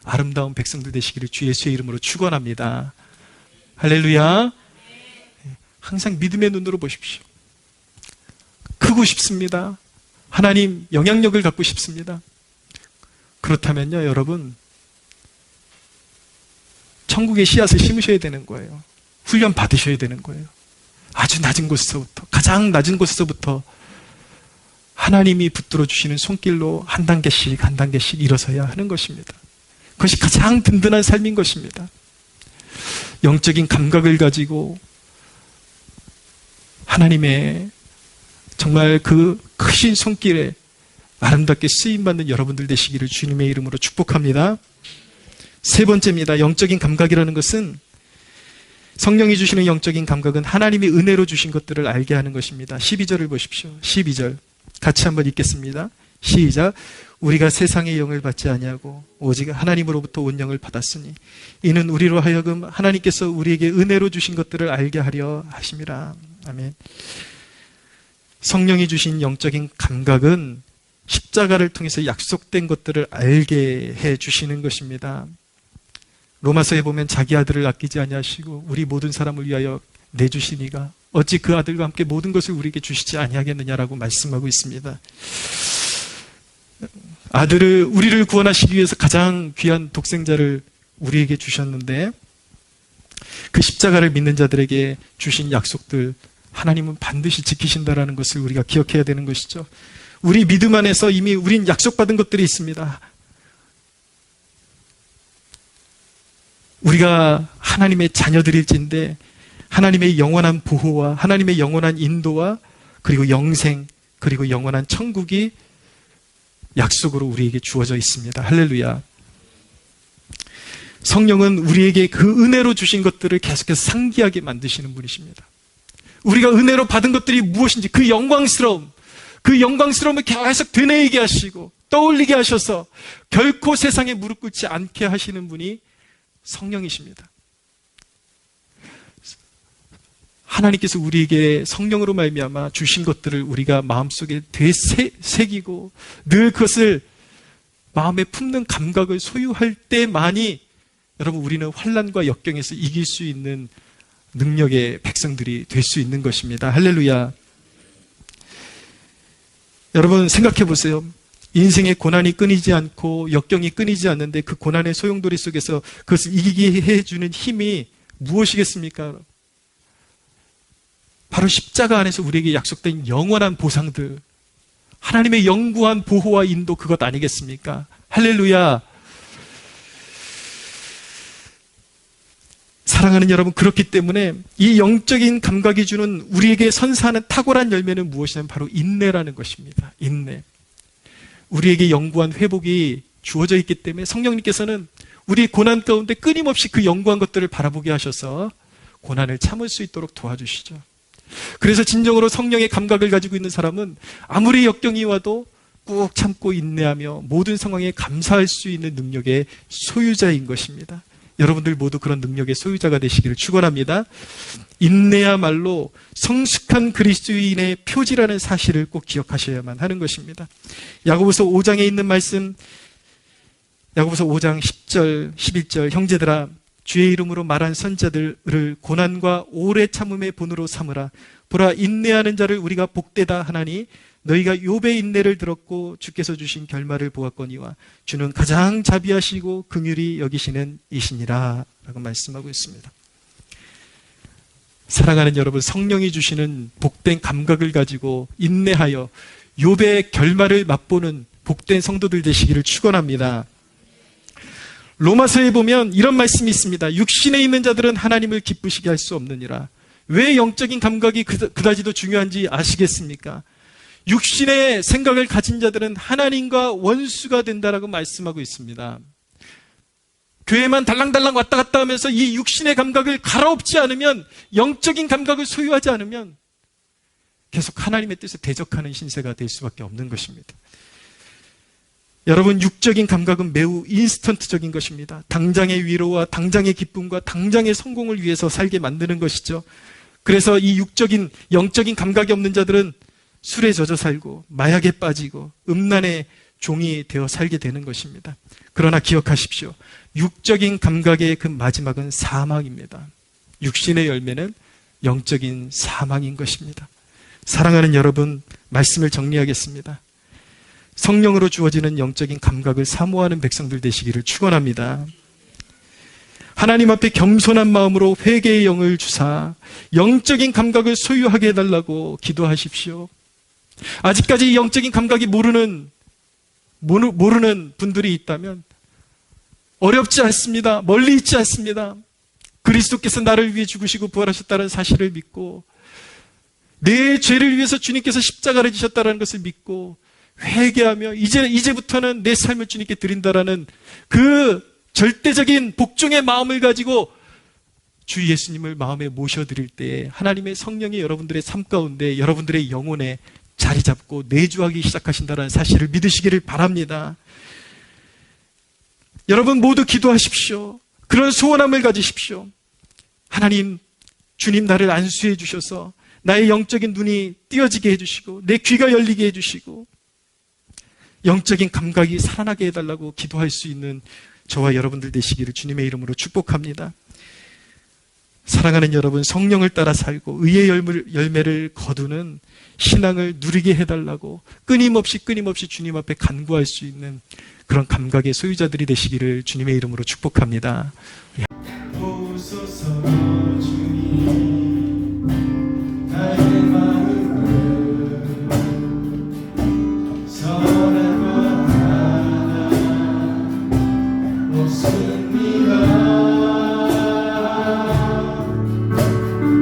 아름다운 백성들 되시기를 주 예수의 이름으로 축원합니다. 할렐루야. 항상 믿음의 눈으로 보십시오. 크고 싶습니다. 하나님 영향력을 갖고 싶습니다. 그렇다면요, 여러분, 천국의 씨앗을 심으셔야 되는 거예요. 훈련 받으셔야 되는 거예요. 아주 낮은 곳에서부터, 가장 낮은 곳에서부터 하나님이 붙들어 주시는 손길로 한 단계씩 일어서야 하는 것입니다. 그것이 가장 든든한 삶인 것입니다. 영적인 감각을 가지고 하나님의 정말 그 크신 손길에 아름답게 쓰임받는 여러분들 되시기를 주님의 이름으로 축복합니다. 세 번째입니다. 영적인 감각이라는 것은, 성령이 주시는 영적인 감각은 하나님이 은혜로 주신 것들을 알게 하는 것입니다. 12절을 보십시오. 12절 같이 한번 읽겠습니다. 시작. 우리가 세상의 영을 받지 아니하고 오직 하나님으로부터 온 영을 받았으니 이는 우리로 하여금 하나님께서 우리에게 은혜로 주신 것들을 알게 하려 하심이라. 아멘. 성령이 주신 영적인 감각은 십자가를 통해서 약속된 것들을 알게 해 주시는 것입니다. 로마서에 보면 자기 아들을 아끼지 아니하시고 우리 모든 사람을 위하여 내주시니가 어찌 그 아들과 함께 모든 것을 우리에게 주시지 아니하겠느냐라고 말씀하고 있습니다. 우리를 구원하시기 위해서 가장 귀한 독생자를 우리에게 주셨는데, 그 십자가를 믿는 자들에게 주신 약속들 하나님은 반드시 지키신다라는 것을 우리가 기억해야 되는 것이죠. 우리 믿음 안에서 이미 우린 약속받은 것들이 있습니다. 우리가 하나님의 자녀들일진데 하나님의 영원한 보호와 하나님의 영원한 인도와 그리고 영생, 그리고 영원한 천국이 약속으로 우리에게 주어져 있습니다. 할렐루야. 성령은 우리에게 그 은혜로 주신 것들을 계속해서 상기하게 만드시는 분이십니다. 우리가 은혜로 받은 것들이 무엇인지 그 영광스러움을 계속 되뇌이게 하시고 떠올리게 하셔서 결코 세상에 무릎 꿇지 않게 하시는 분이 성령이십니다. 하나님께서 우리에게 성령으로 말미암아 주신 것들을 우리가 마음속에 되새기고 늘 그것을 마음에 품는 감각을 소유할 때만이 여러분 우리는 환난과 역경에서 이길 수 있는 능력의 백성들이 될 수 있는 것입니다. 할렐루야. 여러분 생각해 보세요. 인생의 고난이 끊이지 않고 역경이 끊이지 않는데 그 고난의 소용돌이 속에서 그것을 이기게 해주는 힘이 무엇이겠습니까? 바로 십자가 안에서 우리에게 약속된 영원한 보상들, 하나님의 영구한 보호와 인도, 그것 아니겠습니까? 할렐루야. 사랑하는 여러분, 그렇기 때문에 이 영적인 감각이 주는 우리에게 선사하는 탁월한 열매는 무엇이냐면 바로 인내라는 것입니다. 인내. 우리에게 영구한 회복이 주어져 있기 때문에 성령님께서는 우리 고난 가운데 끊임없이 그 영구한 것들을 바라보게 하셔서 고난을 참을 수 있도록 도와주시죠. 그래서 진정으로 성령의 감각을 가지고 있는 사람은 아무리 역경이 와도 꾹 참고 인내하며 모든 상황에 감사할 수 있는 능력의 소유자인 것입니다. 여러분들 모두 그런 능력의 소유자가 되시기를 축원합니다. 인내야말로 성숙한 그리스도인의 표지라는 사실을 꼭 기억하셔야만 하는 것입니다. 야고보서 5장에 있는 말씀, 야고보서 5장 10절, 11절, 형제들아 주의 이름으로 말한 선자들을 고난과 오래 참음의 본으로 삼으라. 보라, 인내하는 자를 우리가 복되다 하나니 너희가 욥의 인내를 들었고 주께서 주신 결말을 보았거니와 주는 가장 자비하시고 긍휼히 여기시는 이시니라 라고 말씀하고 있습니다. 사랑하는 여러분, 성령이 주시는 복된 감각을 가지고 인내하여 욥의 결말을 맛보는 복된 성도들 되시기를 축원합니다. 로마서에 보면 이런 말씀이 있습니다. 육신에 있는 자들은 하나님을 기쁘시게 할 수 없느니라. 왜 영적인 감각이 그다지도 중요한지 아시겠습니까? 육신의 생각을 가진 자들은 하나님과 원수가 된다라고 말씀하고 있습니다. 교회만 달랑달랑 왔다 갔다 하면서 이 육신의 감각을 갈아엎지 않으면, 영적인 감각을 소유하지 않으면 계속 하나님의 뜻에 대적하는 신세가 될 수밖에 없는 것입니다. 여러분, 육적인 감각은 매우 인스턴트적인 것입니다. 당장의 위로와 당장의 기쁨과 당장의 성공을 위해서 살게 만드는 것이죠. 그래서 이 육적인, 영적인 감각이 없는 자들은 술에 젖어 살고 마약에 빠지고 음란의 종이 되어 살게 되는 것입니다. 그러나 기억하십시오. 육적인 감각의 그 마지막은 사망입니다. 육신의 열매는 영적인 사망인 것입니다. 사랑하는 여러분, 말씀을 정리하겠습니다. 성령으로 주어지는 영적인 감각을 사모하는 백성들 되시기를 축원합니다. 하나님 앞에 겸손한 마음으로 회개의 영을 주사 영적인 감각을 소유하게 해달라고 기도하십시오. 아직까지 영적인 감각이 모르는 분들이 있다면 어렵지 않습니다. 멀리 있지 않습니다. 그리스도께서 나를 위해 죽으시고 부활하셨다는 사실을 믿고 내 죄를 위해서 주님께서 십자가를 지셨다는 것을 믿고 회개하며 이제부터는 내 삶을 주님께 드린다라는 그 절대적인 복종의 마음을 가지고 주 예수님을 마음에 모셔드릴 때 하나님의 성령이 여러분들의 삶 가운데, 여러분들의 영혼에 자리 잡고 내주하기 시작하신다는 사실을 믿으시기를 바랍니다. 여러분 모두 기도하십시오. 그런 소원함을 가지십시오. 하나님, 주님 나를 안수해 주셔서 나의 영적인 눈이 띄어지게 해주시고 내 귀가 열리게 해주시고 영적인 감각이 살아나게 해달라고 기도할 수 있는 저와 여러분들 되시기를 주님의 이름으로 축복합니다. 사랑하는 여러분, 성령을 따라 살고 의의 열매를 거두는 신앙을 누리게 해달라고 끊임없이 주님 앞에 간구할 수 있는 그런 감각의 소유자들이 되시기를 주님의 이름으로 축복합니다. 보소서 주님, 나의 마음을 선한 것 하나 없습니다.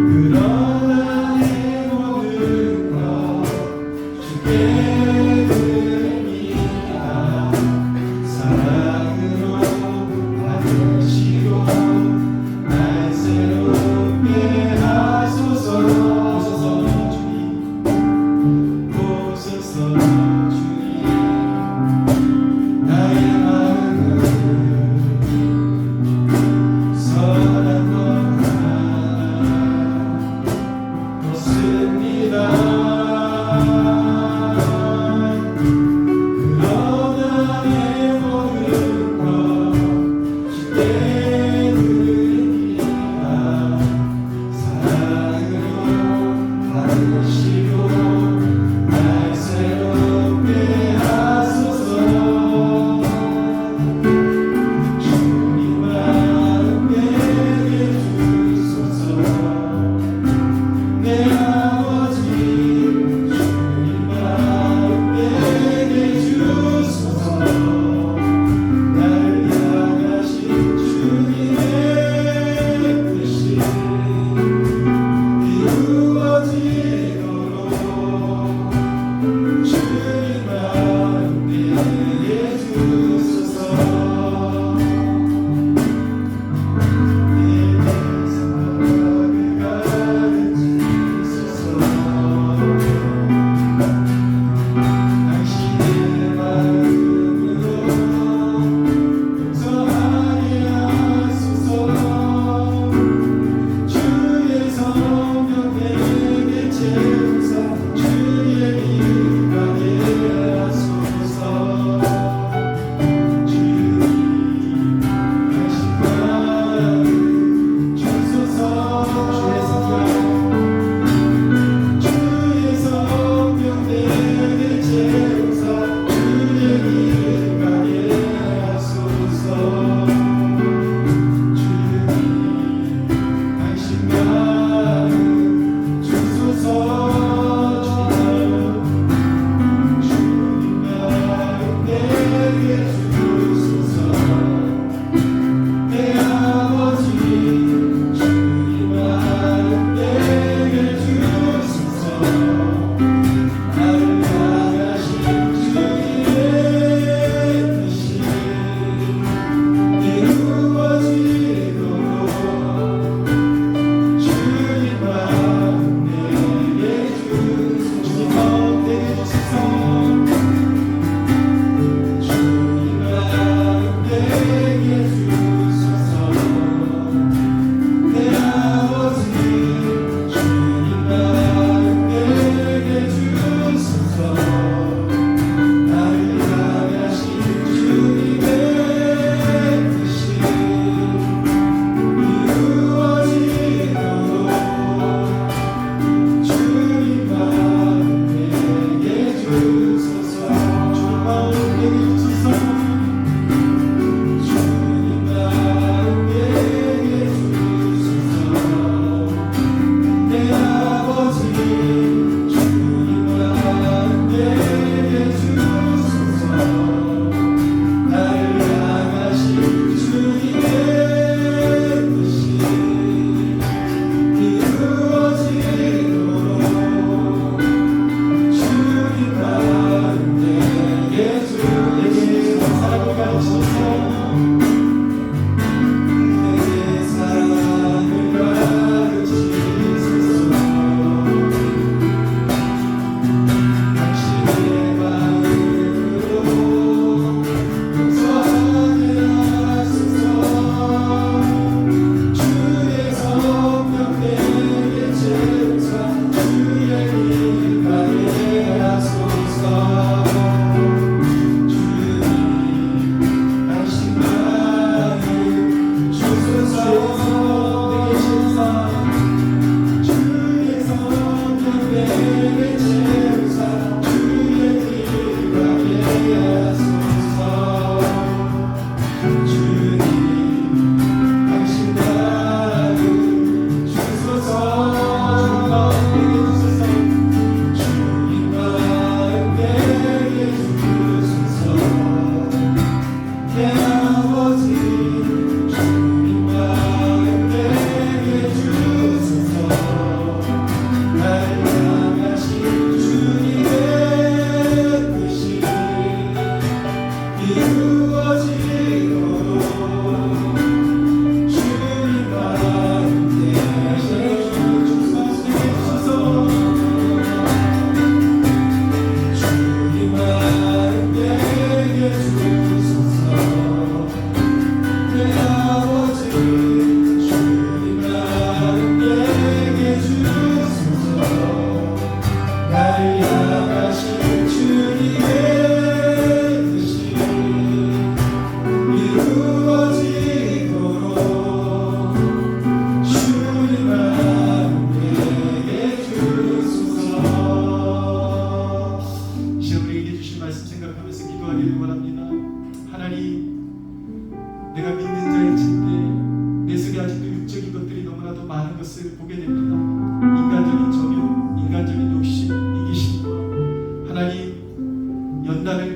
그러나 내 모든 것 주께 드립니다. 사랑으로 받으시고 날 새롭게 하소서. 보소서 주님, 나의 마음을 선한 것 하나 없습니다. 그러나 내 모든 것 주께 드립니다. 사랑으로 받으시고 날 새롭게 하소서.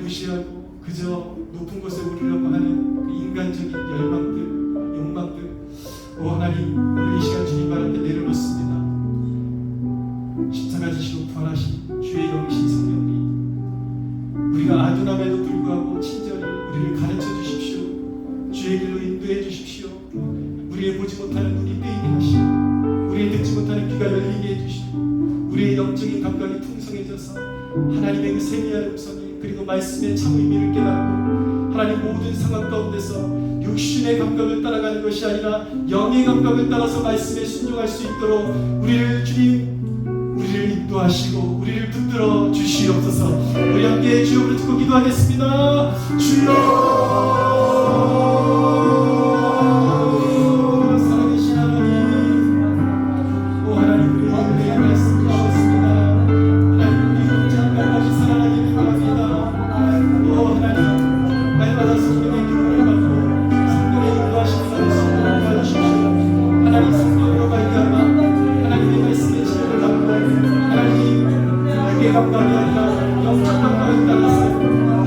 무시하고 그저 높은 곳에 오르려고 하는 그 인간적인 열망들, 욕망들, 오 하나님, 오늘 이 시간 주님 발 앞에 내려놓습니다. 십자가 지시고 부활하신 주의 영이신 성령님, 우리가 아둔함에도 불구하고 친절히 우리를 가르쳐 주십시오. 주의 길로 인도해 주십시오. 우리의 보지 못하는 눈이 뜨이게 하시고, 우리의 듣지 못하는 귀가 열리게 해주시고, 우리의 영적인 감각이 풍성해져서 하나님의 그 세미한 음성이, 그리고 말씀의 참 의미를 깨닫고 하나님 모든 상황 가운데서 육신의 감각을 따라가는 것이 아니라 영의 감각을 따라서 말씀에 순종할 수 있도록 우리를 주님, 우리를 인도하시고 우리를 붙들어 주시옵소서. 우리 함께 주여 부르 듣고 기도하겠습니다. 주여, 살아계신 하나님, 오 하나님, 우리의 말씀 주셨습니다. 하나님, 우리 영장까지 살아나게 기도합니다. 오 하나님, 날마다 성령의 기도를 받고 성령의 인도하심을 받으시고 도와주십시오. 하나님, 성령으로 말미암아 하나님의 말씀의 지혜를 받고 하나님, 육의 감각이 아니라 영적 감각을 따라서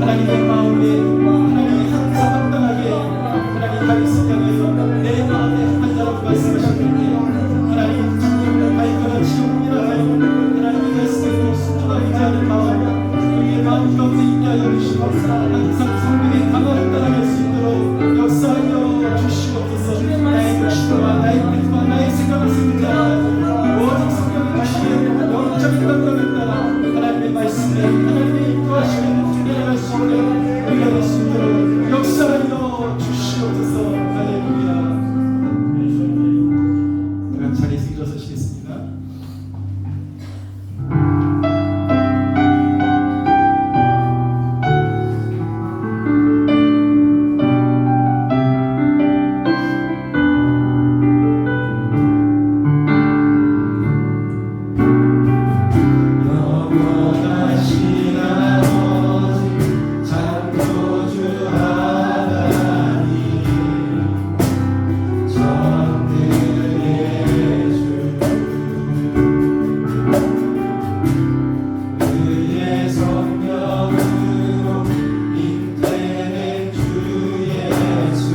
하나님의 마음에 하나님이 항상 합당하게 하나님 가리스 향해서 내 마음에 합한다라고 말씀하셨는데, 하나님 천국을 가있거나 지옥이나 하나님의 말씀에 순종하고자 하는 마음, 우리의 마음 가운데 있게 하여 주시고 항상 성령의 강화를 따라갈 수 있도록 역사하여 주시옵소서. 나의 욕심과 나의 뜻과 나의 생각을 생각하는 오직 성령의 주시는 영적인 감각을 따라 하나님의 말씀에 하나님의 인도하심에 준비할 수 있는 우리가 될 수 있도록 역사하여 주시옵소서. 할렐루야. 그럼 자리에서 일어서시겠습니다. 영원하신 아버지 창조주 하나님, 전능의 주, 그의 성령으로 잉태된 주 예수,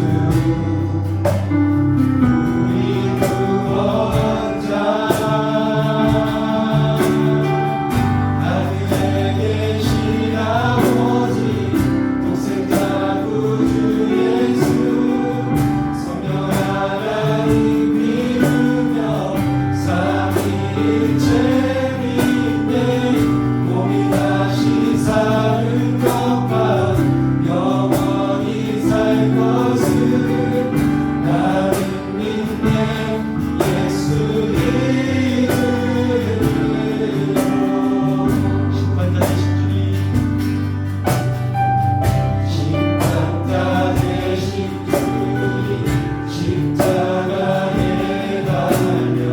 우리 구원자, 하늘에 계신 아버지 독생자 구주 예수, 성령 하나님 믿으며 삼위일체 믿네, 고민하신 사는 것과 영원히 살 것을 나는 믿네, 예수 이름으로. 심판자 되신 주님, 심판자 되신 주님, 십자가에 달려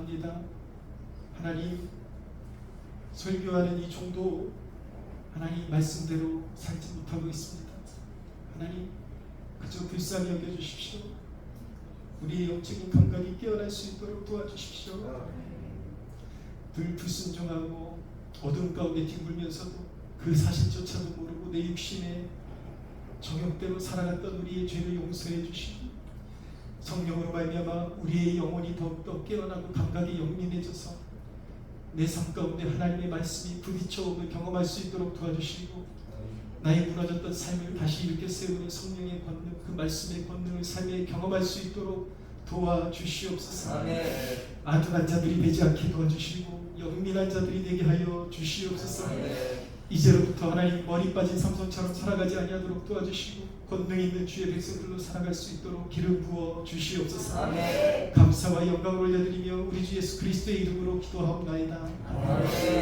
원합니다. 하나님, 설교하는 이 종도 하나님 말씀대로 살지 못하고 있습니다. 하나님, 그저 불쌍히 여겨주십시오. 우리의 영적인 감각이 깨어날 수 있도록 도와주십시오. 불순종하고 어둠 가운데 뒹굴면서도 그 사실조차도 모르고 내 육신의 정욕대로 살아갔던 우리의 죄를 용서해 주시고 성령으로 말미암아 우리의 영혼이 더욱더 깨어나고 감각이 영민해져서 내 삶 가운데 하나님의 말씀이 부딪혀옴을 경험할 수 있도록 도와주시고 나의 무너졌던 삶을 다시 일으켜 세우는 성령의 권능, 그 말씀의 권능을 삶에 경험할 수 있도록 도와주시옵소서. 아둔한 자들이 되지 않게 도와주시고 영민한 자들이 되게 하여 주시옵소서. 이제로부터 하나님 머리 빠진 삼손처럼 살아가지 아니하도록 도와주시고 권능 있는 주의 백성들로 살아갈 수 있도록 기름 부어 주시옵소서. 감사와 영광을 올려드리며 우리 주 예수 그리스도의 이름으로 기도하옵나이다.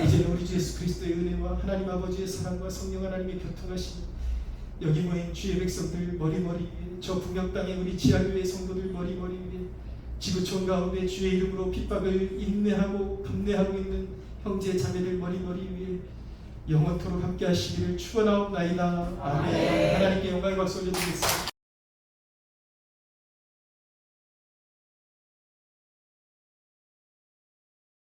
이제는 우리 주 예수 그리스도의 은혜와 하나님 아버지의 사랑과 성령 하나님의 교통하심, 여기 모인 주의 백성들 머리머리 위에, 저 북녘 땅의 우리 지하교회 성도들 머리머리 위에, 지구촌 가운데 주의 이름으로 핍박을 인내하고 감내하고 있는 형제 자매들 머리머리 위에 영원토록 함께 하시기를 축원하옵나이다. 아멘. 하나님께 영광의 박수 올려드리겠습니다.